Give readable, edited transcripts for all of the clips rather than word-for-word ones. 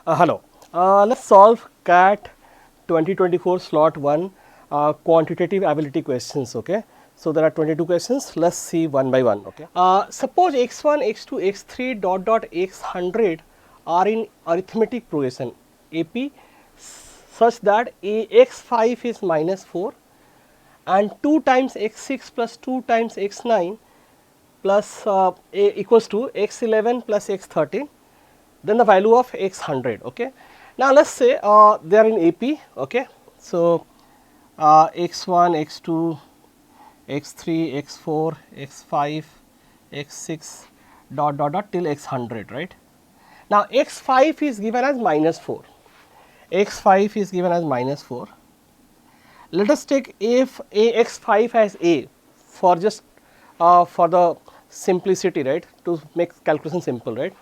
Hello. Let's solve CAT 2024 slot 1 quantitative ability questions. Okay. So there are 22 questions. Let's see one by one. Okay. Suppose x1, x2, x3 dot dot x100 are in arithmetic progression AP such that x5 is minus 4 and 2 times x6 plus 2 times x9 plus equals to x11 plus x13, then the value of x100. Okay. Now let's say they are in AP. Okay. So x1, x2, x3, x4, x5, x6 dot dot dot till x100, right. Now x5 is given as minus 4, x5 is given as minus 4. Let us take if x5 as a for just for the simplicity, right, to make calculation simple, right.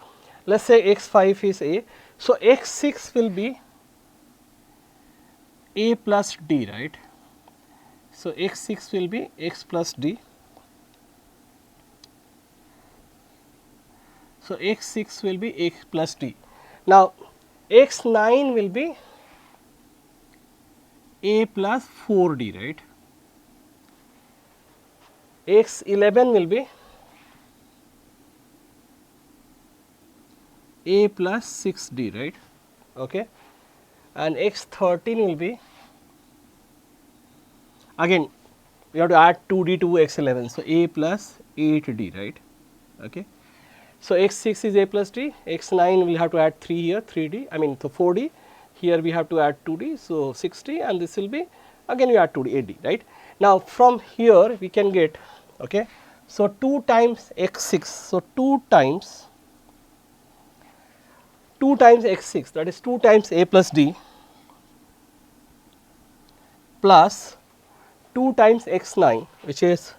Let us say x5 is a, so x6 will be a plus d, right. So x6 will be x plus d. So x6 will be x plus d. Now x9 will be a plus 4d, right. x11 will be a plus 6d, right. Okay. And x13 will be, again we have to add 2d to x11, so a plus 8d, right. Okay. So x6 is a plus d, x9 we have to add 3 here, 3d, I mean so 4d, here we have to add 2d, so 6d, and this will be again we add 2d, 8d, right. Now from here we can get, okay, so 2 times x6, so 2 times x6, that is 2 times a plus d plus 2 times x9, which is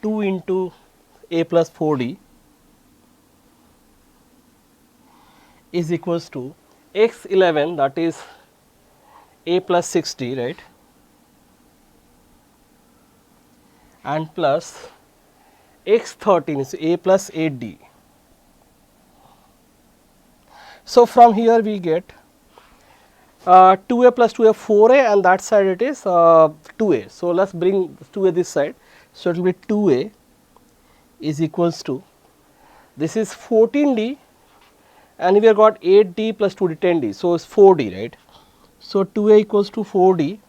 2 into a plus 4d is equals to x11, that is a plus 6d, right, and plus x13 is a plus 8d. So from here we get 2a plus 2a 4a, and that side it is 2a. So let's bring 2a this side. So it will be 2a is equals to, this is 14d, and we have got 8d plus 2d 10d, so it's 4d, right. So 2a equals to 4d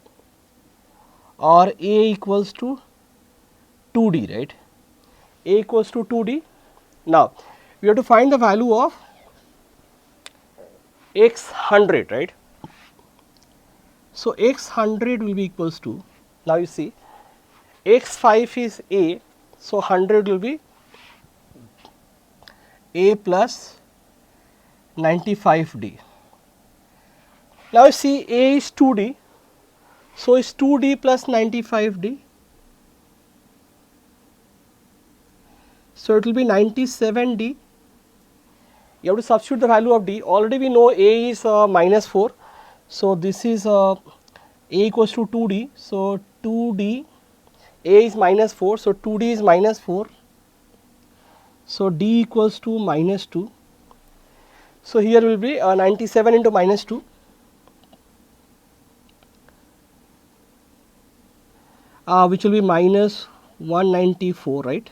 or a equals to 2d, right. A equals to 2d. Now we have to find the value of x100, right. So x100 will be equals to, now you see x5 is a, so 100 will be a plus 95d. Now you see a is 2d, so it's 2d plus 95d, so it will be 97d. You have to substitute the value of d. Already we know a is minus 4, so this is a equals to 2d, so 2d, a is minus 4, so 2d is minus 4, so d equals to minus 2. So here will be 97 into minus 2, which will be minus 194, right.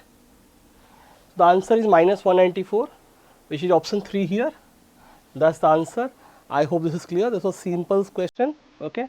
The answer is minus 194, which is option 3 here. That's the answer. I hope this is clear. This was simple question. Okay.